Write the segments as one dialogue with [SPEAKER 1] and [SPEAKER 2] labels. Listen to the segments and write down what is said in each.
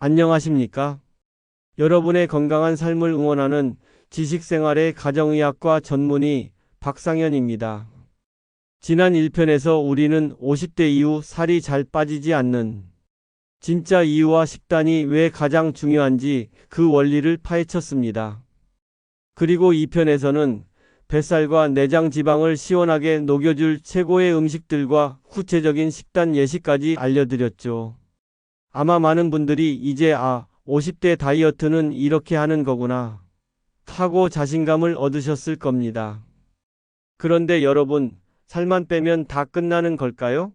[SPEAKER 1] 안녕하십니까? 여러분의 건강한 삶을 응원하는 지식생활의 가정의학과 전문의 박상현입니다. 지난 1편에서 우리는 50대 이후 살이 잘 빠지지 않는 진짜 이유와 식단이 왜 가장 중요한지 그 원리를 파헤쳤습니다. 그리고 2편에서는 뱃살과 내장 지방을 시원하게 녹여줄 최고의 음식들과 구체적인 식단 예시까지 알려드렸죠. 아마 많은 분들이 이제 50대 다이어트는 이렇게 하는 거구나 하고 자신감을 얻으셨을 겁니다. 그런데 여러분, 살만 빼면 다 끝나는 걸까요?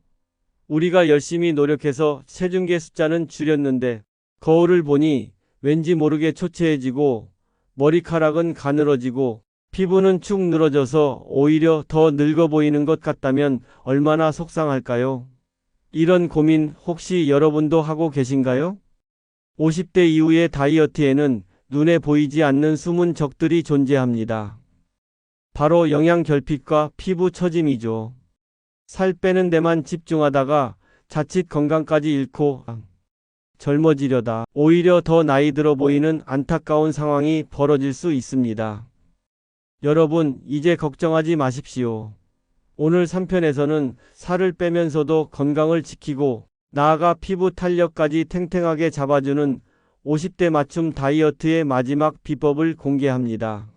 [SPEAKER 1] 우리가 열심히 노력해서 체중계 숫자는 줄였는데 거울을 보니 왠지 모르게 초췌해지고 머리카락은 가늘어지고 피부는 축 늘어져서 오히려 더 늙어 보이는 것 같다면 얼마나 속상할까요? 이런 고민 혹시 여러분도 하고 계신가요? 50대 이후의 다이어트에는 눈에 보이지 않는 숨은 적들이 존재합니다. 바로 영양결핍과 피부 처짐이죠. 살 빼는 데만 집중하다가 자칫 건강까지 잃고 젊어지려다 오히려 더 나이 들어 보이는 안타까운 상황이 벌어질 수 있습니다. 여러분, 이제 걱정하지 마십시오. 오늘 3편에서는 살을 빼면서도 건강을 지키고 나아가 피부 탄력까지 탱탱하게 잡아주는 50대 맞춤 다이어트의 마지막 비법을 공개합니다.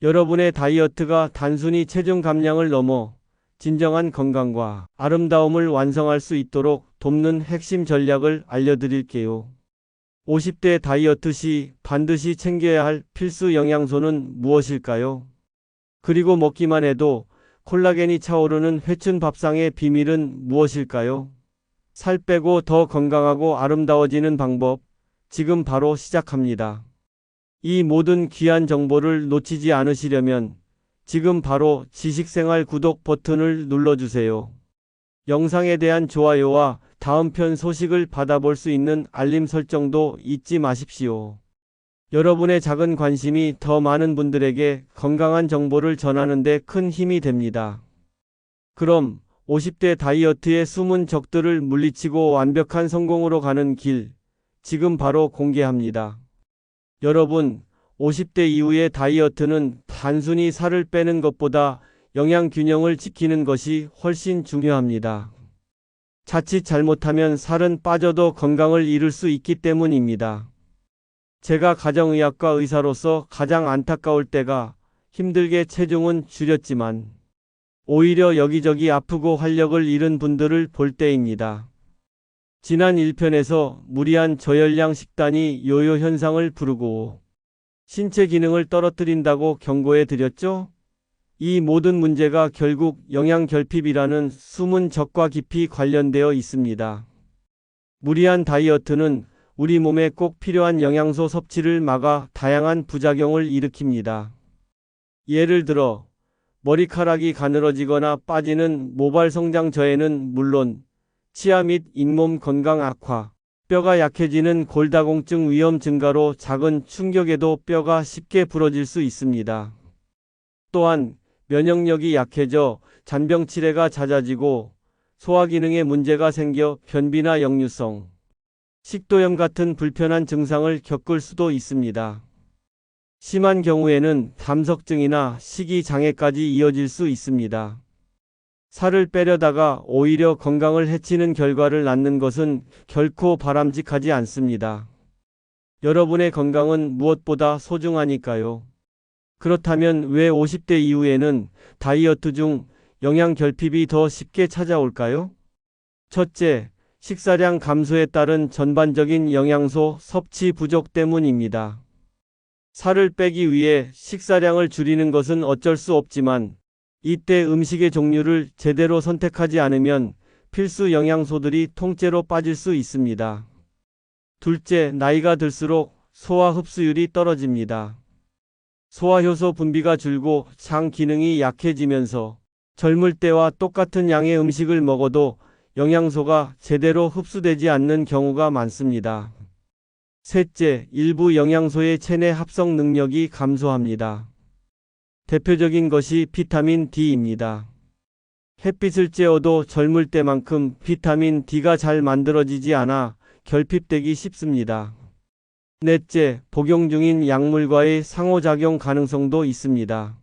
[SPEAKER 1] 여러분의 다이어트가 단순히 체중 감량을 넘어 진정한 건강과 아름다움을 완성할 수 있도록 돕는 핵심 전략을 알려드릴게요. 50대 다이어트 시 반드시 챙겨야 할 필수 영양소는 무엇일까요? 그리고 먹기만 해도 콜라겐이 차오르는 회춘 밥상의 비밀은 무엇일까요? 살 빼고 더 건강하고 아름다워지는 방법, 지금 바로 시작합니다. 이 모든 귀한 정보를 놓치지 않으시려면 지금 바로 지식생활 구독 버튼을 눌러주세요. 영상에 대한 좋아요와 다음 편 소식을 받아볼 수 있는 알림 설정도 잊지 마십시오. 여러분의 작은 관심이 더 많은 분들에게 건강한 정보를 전하는 데 큰 힘이 됩니다. 그럼 50대 다이어트의 숨은 적들을 물리치고 완벽한 성공으로 가는 길, 지금 바로 공개합니다. 여러분, 50대 이후의 다이어트는 단순히 살을 빼는 것보다 영양 균형을 지키는 것이 훨씬 중요합니다. 자칫 잘못하면 살은 빠져도 건강을 잃을 수 있기 때문입니다. 제가 가정의학과 의사로서 가장 안타까울 때가 힘들게 체중은 줄였지만 오히려 여기저기 아프고 활력을 잃은 분들을 볼 때입니다. 지난 1편에서 무리한 저열량 식단이 요요 현상을 부르고 신체 기능을 떨어뜨린다고 경고해 드렸죠? 이 모든 문제가 결국 영양결핍이라는 숨은 적과 깊이 관련되어 있습니다. 무리한 다이어트는 우리 몸에 꼭 필요한 영양소 섭취를 막아 다양한 부작용을 일으킵니다. 예를 들어 머리카락이 가늘어지거나 빠지는 모발 성장 저해는 물론 치아 및 잇몸 건강 악화, 뼈가 약해지는 골다공증 위험 증가로 작은 충격에도 뼈가 쉽게 부러질 수 있습니다. 또한 면역력이 약해져 잔병 치레가 잦아지고 소화기능에 문제가 생겨 변비나 역류성, 식도염 같은 불편한 증상을 겪을 수도 있습니다. 심한 경우에는 담석증이나 식이장애까지 이어질 수 있습니다. 살을 빼려다가 오히려 건강을 해치는 결과를 낳는 것은 결코 바람직하지 않습니다. 여러분의 건강은 무엇보다 소중하니까요. 그렇다면 왜 50대 이후에는 다이어트 중 영양결핍이 더 쉽게 찾아올까요? 첫째, 식사량 감소에 따른 전반적인 영양소 섭취 부족 때문입니다. 살을 빼기 위해 식사량을 줄이는 것은 어쩔 수 없지만 이때 음식의 종류를 제대로 선택하지 않으면 필수 영양소들이 통째로 빠질 수 있습니다. 둘째, 나이가 들수록 소화 흡수율이 떨어집니다. 소화효소 분비가 줄고 장 기능이 약해지면서 젊을 때와 똑같은 양의 음식을 먹어도 영양소가 제대로 흡수되지 않는 경우가 많습니다. 셋째, 일부 영양소의 체내 합성 능력이 감소합니다. 대표적인 것이 비타민 D입니다. 햇빛을 쬐어도 젊을 때만큼 비타민 D가 잘 만들어지지 않아 결핍되기 쉽습니다. 넷째, 복용 중인 약물과의 상호작용 가능성도 있습니다.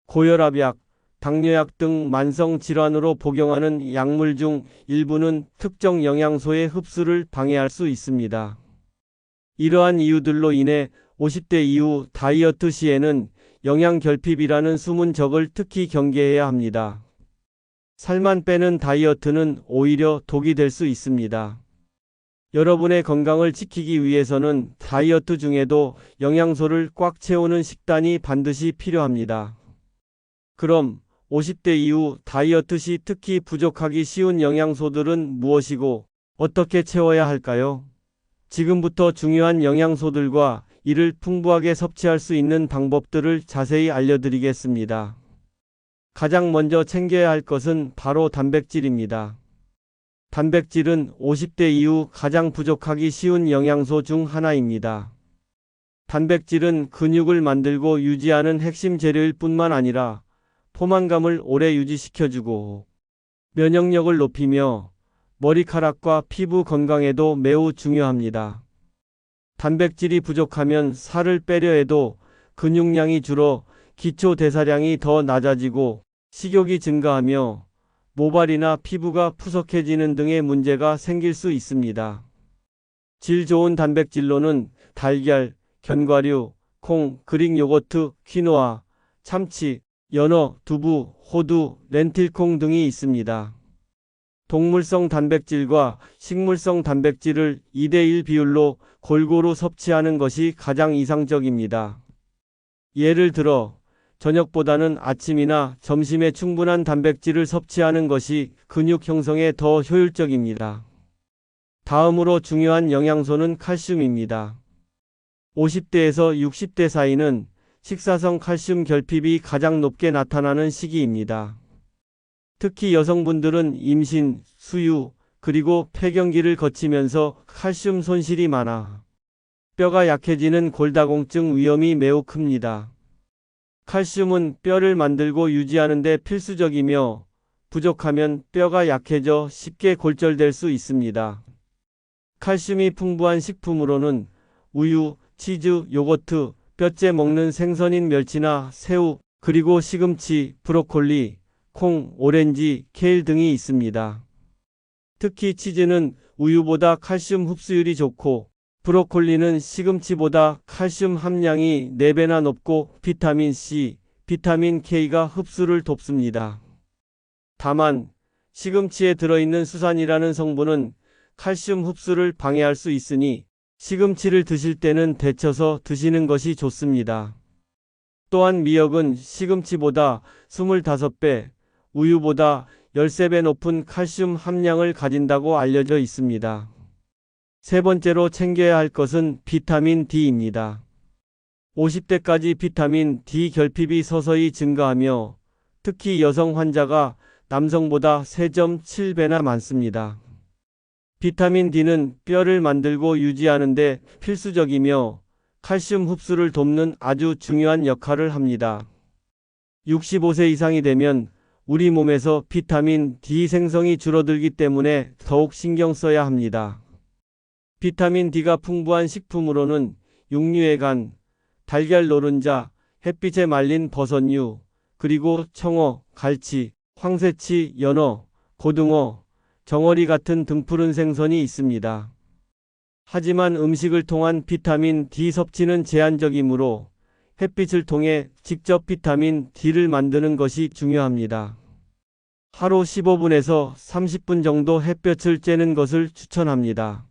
[SPEAKER 1] 고혈압약, 당뇨약 등 만성 질환으로 복용하는 약물 중 일부는 특정 영양소의 흡수를 방해할 수 있습니다. 이러한 이유들로 인해 50대 이후 다이어트 시에는 영양결핍이라는 숨은 적을 특히 경계해야 합니다. 살만 빼는 다이어트는 오히려 독이 될 수 있습니다. 여러분의 건강을 지키기 위해서는 다이어트 중에도 영양소를 꽉 채우는 식단이 반드시 필요합니다. 그럼 50대 이후 다이어트 시 특히 부족하기 쉬운 영양소들은 무엇이고 어떻게 채워야 할까요? 지금부터 중요한 영양소들과 이를 풍부하게 섭취할 수 있는 방법들을 자세히 알려드리겠습니다. 가장 먼저 챙겨야 할 것은 바로 단백질입니다. 단백질은 50대 이후 가장 부족하기 쉬운 영양소 중 하나입니다. 단백질은 근육을 만들고 유지하는 핵심 재료일 뿐만 아니라 포만감을 오래 유지시켜주고 면역력을 높이며 머리카락과 피부 건강에도 매우 중요합니다. 단백질이 부족하면 살을 빼려 해도 근육량이 줄어 기초 대사량이 더 낮아지고 식욕이 증가하며 모발이나 피부가 푸석해지는 등의 문제가 생길 수 있습니다. 질 좋은 단백질로는 달걀, 견과류, 콩, 그릭 요거트, 퀴노아, 참치, 연어, 두부, 호두, 렌틸콩 등이 있습니다. 동물성 단백질과 식물성 단백질을 2대1 비율로 골고루 섭취하는 것이 가장 이상적입니다. 예를 들어 저녁보다는 아침이나 점심에 충분한 단백질을 섭취하는 것이 근육 형성에 더 효율적입니다. 다음으로 중요한 영양소는 칼슘입니다. 50대에서 60대 사이는 식사성 칼슘 결핍이 가장 높게 나타나는 시기입니다. 특히 여성분들은 임신, 수유, 그리고 폐경기를 거치면서 칼슘 손실이 많아 뼈가 약해지는 골다공증 위험이 매우 큽니다. 칼슘은 뼈를 만들고 유지하는 데 필수적이며 부족하면 뼈가 약해져 쉽게 골절될 수 있습니다. 칼슘이 풍부한 식품으로는 우유, 치즈, 요거트, 뼈째 먹는 생선인 멸치나 새우, 그리고 시금치, 브로콜리, 콩, 오렌지, 케일 등이 있습니다. 특히 치즈는 우유보다 칼슘 흡수율이 좋고 브로콜리는 시금치보다 칼슘 함량이 4배나 높고 비타민 C, 비타민 K가 흡수를 돕습니다. 다만 시금치에 들어있는 수산이라는 성분은 칼슘 흡수를 방해할 수 있으니 시금치를 드실 때는 데쳐서 드시는 것이 좋습니다. 또한 미역은 시금치보다 25배, 우유보다 13배 높은 칼슘 함량을 가진다고 알려져 있습니다. 세 번째로 챙겨야 할 것은 비타민 D입니다. 50대까지 비타민 D 결핍이 서서히 증가하며 특히 여성 환자가 남성보다 3.7배나 많습니다. 비타민 D는 뼈를 만들고 유지하는 데 필수적이며 칼슘 흡수를 돕는 아주 중요한 역할을 합니다. 65세 이상이 되면 우리 몸에서 비타민 D 생성이 줄어들기 때문에 더욱 신경 써야 합니다. 비타민 D가 풍부한 식품으로는 육류의 간, 달걀 노른자, 햇빛에 말린 버섯류, 그리고 청어, 갈치, 황새치, 연어, 고등어, 정어리 같은 등푸른 생선이 있습니다. 하지만 음식을 통한 비타민 D 섭취는 제한적이므로 햇빛을 통해 직접 비타민 D를 만드는 것이 중요합니다. 하루 15분에서 30분 정도 햇볕을 쬐는 것을 추천합니다.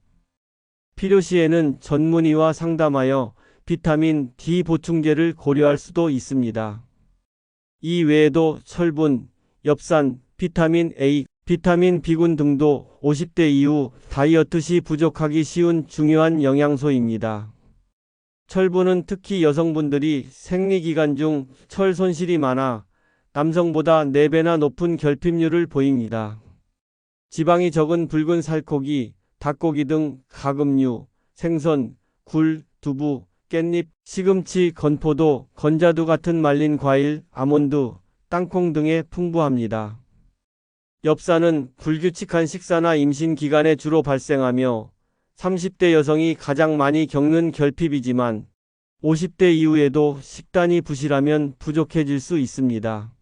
[SPEAKER 1] 필요시에는 전문의와 상담하여 비타민 D 보충제를 고려할 수도 있습니다. 이 외에도 철분, 엽산, 비타민 A, 비타민 B군 등도 50대 이후 다이어트 시 부족하기 쉬운 중요한 영양소입니다. 철분은 특히 여성분들이 생리기간 중 철 손실이 많아 남성보다 4배나 높은 결핍률을 보입니다. 지방이 적은 붉은 살코기, 닭고기 등 가금류, 생선, 굴, 두부, 깻잎, 시금치, 건포도, 건자두 같은 말린 과일, 아몬드, 땅콩 등에 풍부합니다. 엽산은 불규칙한 식사나 임신 기간에 주로 발생하며 30대 여성이 가장 많이 겪는 결핍이지만 50대 이후에도 식단이 부실하면 부족해질 수 있습니다.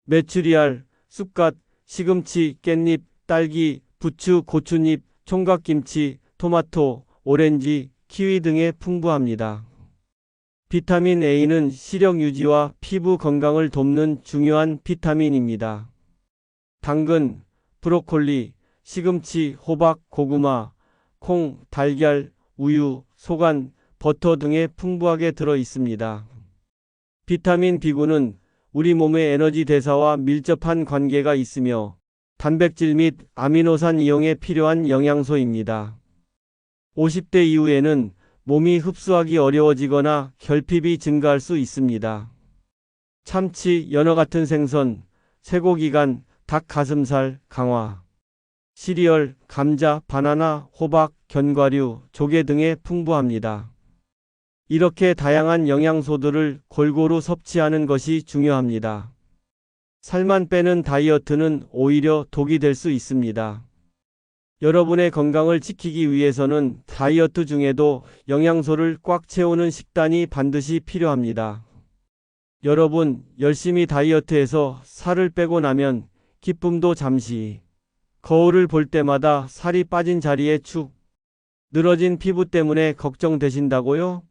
[SPEAKER 1] 메추리알, 쑥갓, 시금치, 깻잎, 딸기, 부추, 고추잎, 총각김치, 토마토, 오렌지, 키위 등에 풍부합니다. 비타민 A는 시력 유지와 피부 건강을 돕는 중요한 비타민입니다. 당근, 브로콜리, 시금치, 호박, 고구마, 콩, 달걀, 우유, 소간, 버터 등에 풍부하게 들어 있습니다. 비타민 B군은 우리 몸의 에너지 대사와 밀접한 관계가 있으며 단백질 및 아미노산 이용에 필요한 영양소입니다. 50대 이후에는 몸이 흡수하기 어려워지거나 결핍이 증가할 수 있습니다. 참치, 연어 같은 생선, 쇠고기간, 닭 가슴살, 강화, 시리얼, 감자, 바나나, 호박, 견과류, 조개 등에 풍부합니다. 이렇게 다양한 영양소들을 골고루 섭취하는 것이 중요합니다. 살만 빼는 다이어트는 오히려 독이 될 수 있습니다. 여러분의 건강을 지키기 위해서는 다이어트 중에도 영양소를 꽉 채우는 식단이 반드시 필요합니다. 여러분, 열심히 다이어트해서 살을 빼고 나면 기쁨도 잠시. 거울을 볼 때마다 살이 빠진 자리에 축 늘어진 피부 때문에 걱정되신다고요?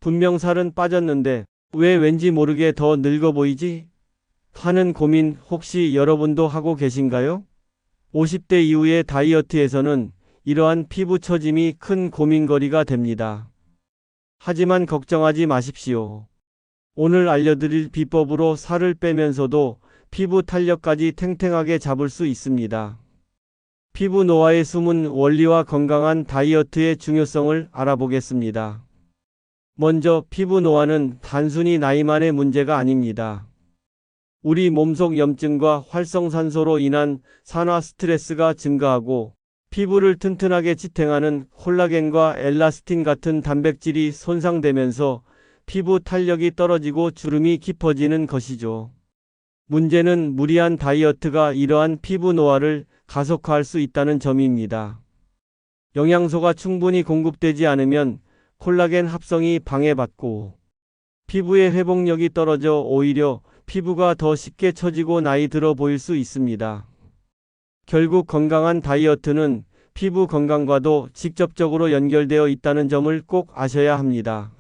[SPEAKER 1] 분명 살은 빠졌는데 왜 왠지 모르게 더 늙어 보이지? 하는 고민 혹시 여러분도 하고 계신가요? 50대 이후의 다이어트에서는 이러한 피부 처짐이 큰 고민거리가 됩니다. 하지만 걱정하지 마십시오. 오늘 알려드릴 비법으로 살을 빼면서도 피부 탄력까지 탱탱하게 잡을 수 있습니다. 피부 노화의 숨은 원리와 건강한 다이어트의 중요성을 알아보겠습니다. 먼저 피부 노화는 단순히 나이만의 문제가 아닙니다. 우리 몸속 염증과 활성산소로 인한 산화 스트레스가 증가하고 피부를 튼튼하게 지탱하는 콜라겐과 엘라스틴 같은 단백질이 손상되면서 피부 탄력이 떨어지고 주름이 깊어지는 것이죠. 문제는 무리한 다이어트가 이러한 피부 노화를 가속화할 수 있다는 점입니다. 영양소가 충분히 공급되지 않으면 콜라겐 합성이 방해받고 피부의 회복력이 떨어져 오히려 피부가 더 쉽게 처지고 나이 들어 보일 수 있습니다. 결국 건강한 다이어트는 피부 건강과도 직접적으로 연결되어 있다는 점을 꼭 아셔야 합니다.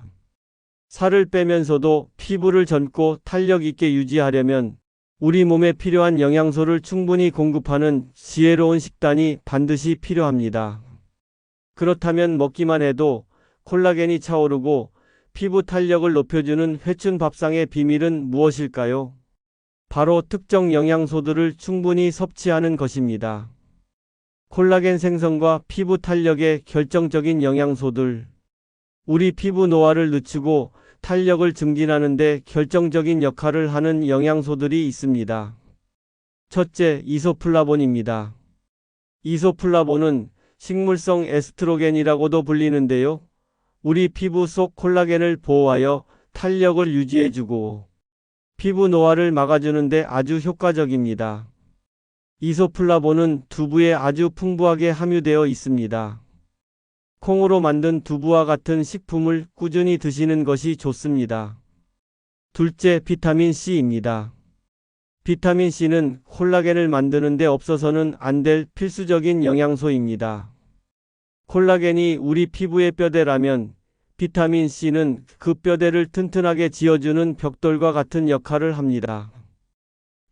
[SPEAKER 1] 살을 빼면서도 피부를 젊고 탄력 있게 유지하려면 우리 몸에 필요한 영양소를 충분히 공급하는 지혜로운 식단이 반드시 필요합니다. 그렇다면 먹기만 해도 콜라겐이 차오르고 피부 탄력을 높여주는 회춘 밥상의 비밀은 무엇일까요? 바로 특정 영양소들을 충분히 섭취하는 것입니다. 콜라겐 생성과 피부 탄력의 결정적인 영양소들. 우리 피부 노화를 늦추고 탄력을 증진하는 데 결정적인 역할을 하는 영양소들이 있습니다. 첫째, 이소플라본입니다. 이소플라본은 식물성 에스트로겐이라고도 불리는데요. 우리 피부 속 콜라겐을 보호하여 탄력을 유지해주고 피부 노화를 막아주는 데 아주 효과적입니다. 이소플라본은 두부에 아주 풍부하게 함유되어 있습니다. 콩으로 만든 두부와 같은 식품을 꾸준히 드시는 것이 좋습니다. 둘째, 비타민 C입니다. 비타민 C는 콜라겐을 만드는 데 없어서는 안 될 필수적인 영양소입니다. 콜라겐이 우리 피부의 뼈대라면 비타민 C는 그 뼈대를 튼튼하게 지어주는 벽돌과 같은 역할을 합니다.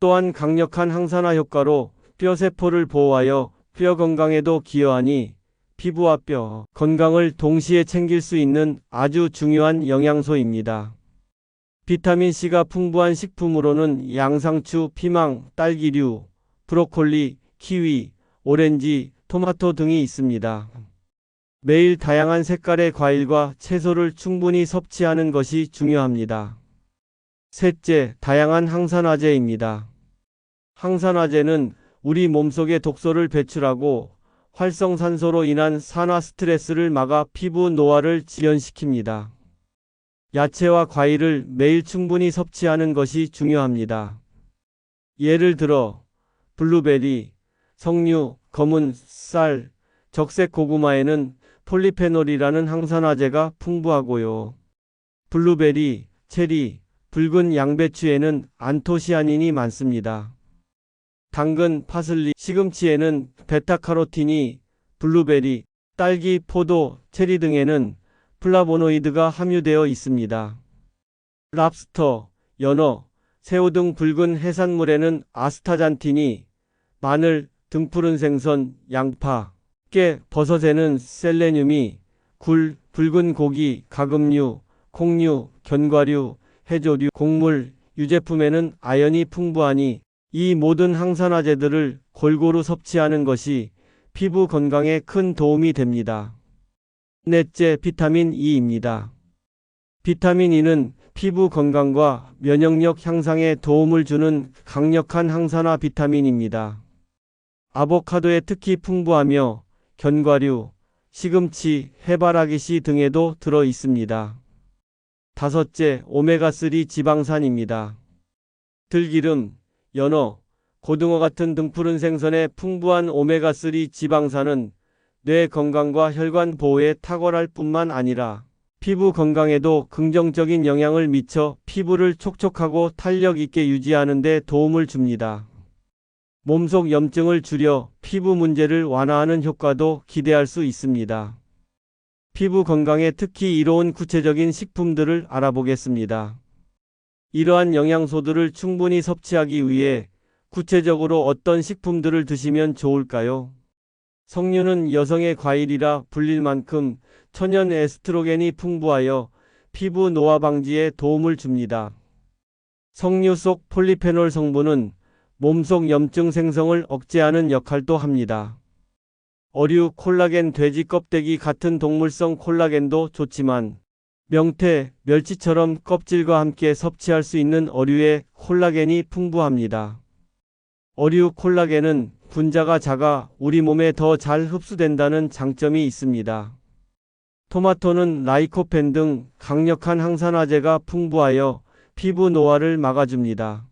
[SPEAKER 1] 또한 강력한 항산화 효과로 뼈세포를 보호하여 뼈 건강에도 기여하니 피부와 뼈 건강을 동시에 챙길 수 있는 아주 중요한 영양소입니다. 비타민 C가 풍부한 식품으로는 양상추, 피망, 딸기류, 브로콜리, 키위, 오렌지, 토마토 등이 있습니다. 매일 다양한 색깔의 과일과 채소를 충분히 섭취하는 것이 중요합니다. 셋째, 다양한 항산화제입니다. 항산화제는 우리 몸속의 독소를 배출하고 활성산소로 인한 산화 스트레스를 막아 피부 노화를 지연시킵니다. 야채와 과일을 매일 충분히 섭취하는 것이 중요합니다. 예를 들어 블루베리, 석류, 검은 쌀, 적색 고구마에는 폴리페놀이라는 항산화제가 풍부하고요. 블루베리, 체리, 붉은 양배추에는 안토시아닌이 많습니다. 당근, 파슬리, 시금치에는 베타카로틴이, 블루베리, 딸기, 포도, 체리 등에는 플라보노이드가 함유되어 있습니다. 랍스터, 연어, 새우 등 붉은 해산물에는 아스타잔틴이, 마늘, 등푸른 생선, 양파, 깨, 버섯에는 셀레늄이, 굴, 붉은 고기, 가금류, 콩류, 견과류, 해조류, 곡물, 유제품에는 아연이 풍부하니 이 모든 항산화제들을 골고루 섭취하는 것이 피부 건강에 큰 도움이 됩니다. 넷째, 비타민 E입니다. 비타민 E는 피부 건강과 면역력 향상에 도움을 주는 강력한 항산화 비타민입니다. 아보카도에 특히 풍부하며 견과류, 시금치, 해바라기씨 등에도 들어 있습니다. 다섯째, 오메가3 지방산입니다. 들기름, 연어, 고등어 같은 등푸른 생선의 풍부한 오메가3 지방산은 뇌 건강과 혈관 보호에 탁월할 뿐만 아니라 피부 건강에도 긍정적인 영향을 미쳐 피부를 촉촉하고 탄력 있게 유지하는 데 도움을 줍니다. 몸속 염증을 줄여 피부 문제를 완화하는 효과도 기대할 수 있습니다. 피부 건강에 특히 이로운 구체적인 식품들을 알아보겠습니다. 이러한 영양소들을 충분히 섭취하기 위해 구체적으로 어떤 식품들을 드시면 좋을까요? 석류는 여성의 과일이라 불릴 만큼 천연 에스트로겐이 풍부하여 피부 노화 방지에 도움을 줍니다. 석류 속 폴리페놀 성분은 몸속 염증 생성을 억제하는 역할도 합니다. 어류, 콜라겐, 돼지 껍데기 같은 동물성 콜라겐도 좋지만 명태, 멸치처럼 껍질과 함께 섭취할 수 있는 어류에 콜라겐이 풍부합니다. 어류 콜라겐은 분자가 작아 우리 몸에 더 잘 흡수된다는 장점이 있습니다. 토마토는 라이코펜 등 강력한 항산화제가 풍부하여 피부 노화를 막아줍니다.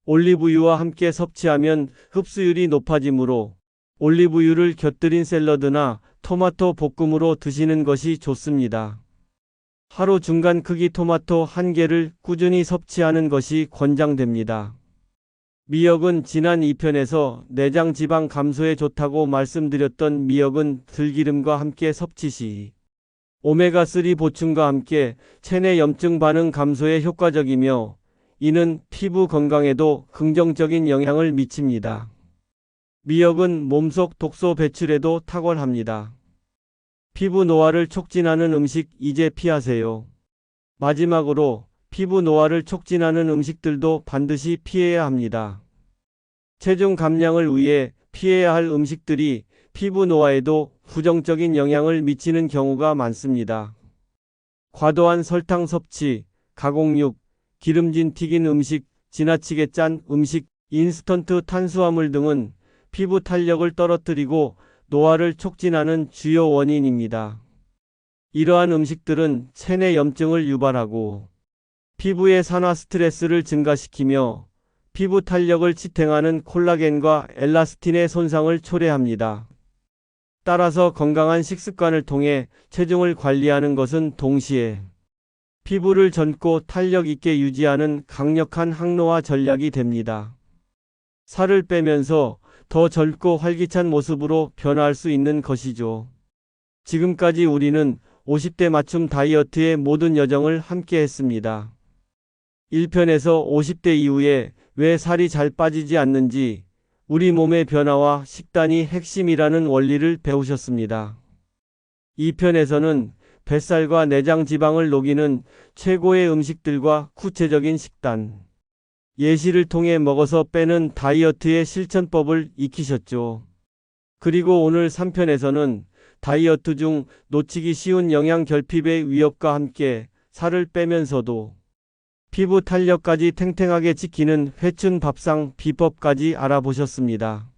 [SPEAKER 1] 올리브유와 함께 섭취하면 흡수율이 높아지므로 올리브유를 곁들인 샐러드나 토마토 볶음으로 드시는 것이 좋습니다. 하루 중간 크기 토마토 1개를 꾸준히 섭취하는 것이 권장됩니다. 미역은 지난 2편에서 내장 지방 감소에 좋다고 말씀드렸던 미역은 들기름과 함께 섭취 시 오메가3 보충과 함께 체내 염증 반응 감소에 효과적이며 이는 피부 건강에도 긍정적인 영향을 미칩니다. 미역은 몸속 독소 배출에도 탁월합니다. 피부 노화를 촉진하는 음식 이제 피하세요. 마지막으로 피부 노화를 촉진하는 음식들도 반드시 피해야 합니다. 체중 감량을 위해 피해야 할 음식들이 피부 노화에도 부정적인 영향을 미치는 경우가 많습니다. 과도한 설탕 섭취, 가공육, 기름진 튀긴 음식, 지나치게 짠 음식, 인스턴트 탄수화물 등은 피부 탄력을 떨어뜨리고 노화를 촉진하는 주요 원인입니다. 이러한 음식들은 체내 염증을 유발하고 피부의 산화 스트레스를 증가시키며 피부 탄력을 지탱하는 콜라겐과 엘라스틴의 손상을 초래합니다. 따라서 건강한 식습관을 통해 체중을 관리하는 것은 동시에 피부를 젊고 탄력 있게 유지하는 강력한 항노화 전략이 됩니다. 살을 빼면서 더 젊고 활기찬 모습으로 변화할 수 있는 것이죠. 지금까지 우리는 50대 맞춤 다이어트의 모든 여정을 함께 했습니다. 1편에서 50대 이후에 왜 살이 잘 빠지지 않는지, 우리 몸의 변화와 식단이 핵심이라는 원리를 배우셨습니다. 2편에서는 뱃살과 내장 지방을 녹이는 최고의 음식들과 구체적인 식단, 예시를 통해 먹어서 빼는 다이어트의 실천법을 익히셨죠. 그리고 오늘 3편에서는 다이어트 중 놓치기 쉬운 영양 결핍의 위협과 함께 살을 빼면서도 피부 탄력까지 탱탱하게 지키는 회춘 밥상 비법까지 알아보셨습니다.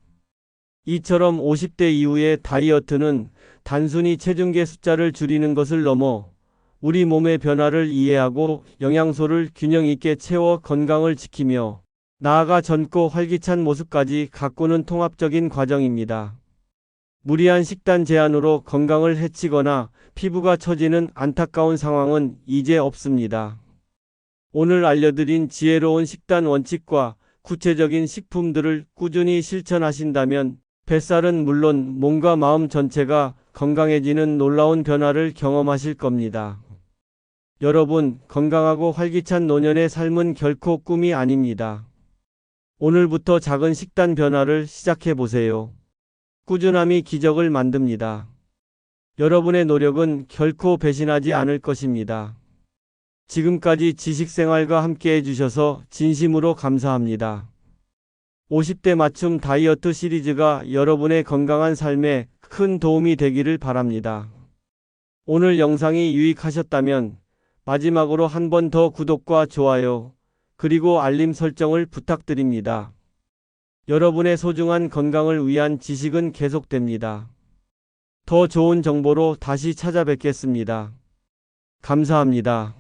[SPEAKER 1] 이처럼 50대 이후의 다이어트는 단순히 체중계 숫자를 줄이는 것을 넘어 우리 몸의 변화를 이해하고 영양소를 균형 있게 채워 건강을 지키며 나아가 젊고 활기찬 모습까지 가꾸는 통합적인 과정입니다. 무리한 식단 제한으로 건강을 해치거나 피부가 처지는 안타까운 상황은 이제 없습니다. 오늘 알려드린 지혜로운 식단 원칙과 구체적인 식품들을 꾸준히 실천하신다면 뱃살은 물론 몸과 마음 전체가 건강해지는 놀라운 변화를 경험하실 겁니다. 여러분, 건강하고 활기찬 노년의 삶은 결코 꿈이 아닙니다. 오늘부터 작은 식단 변화를 시작해 보세요. 꾸준함이 기적을 만듭니다. 여러분의 노력은 결코 배신하지 않을 것입니다. 지금까지 지식생활과 함께 해주셔서 진심으로 감사합니다. 50대 맞춤 다이어트 시리즈가 여러분의 건강한 삶에 큰 도움이 되기를 바랍니다. 오늘 영상이 유익하셨다면 마지막으로 한 번 더 구독과 좋아요, 그리고 알림 설정을 부탁드립니다. 여러분의 소중한 건강을 위한 지식은 계속됩니다. 더 좋은 정보로 다시 찾아뵙겠습니다. 감사합니다.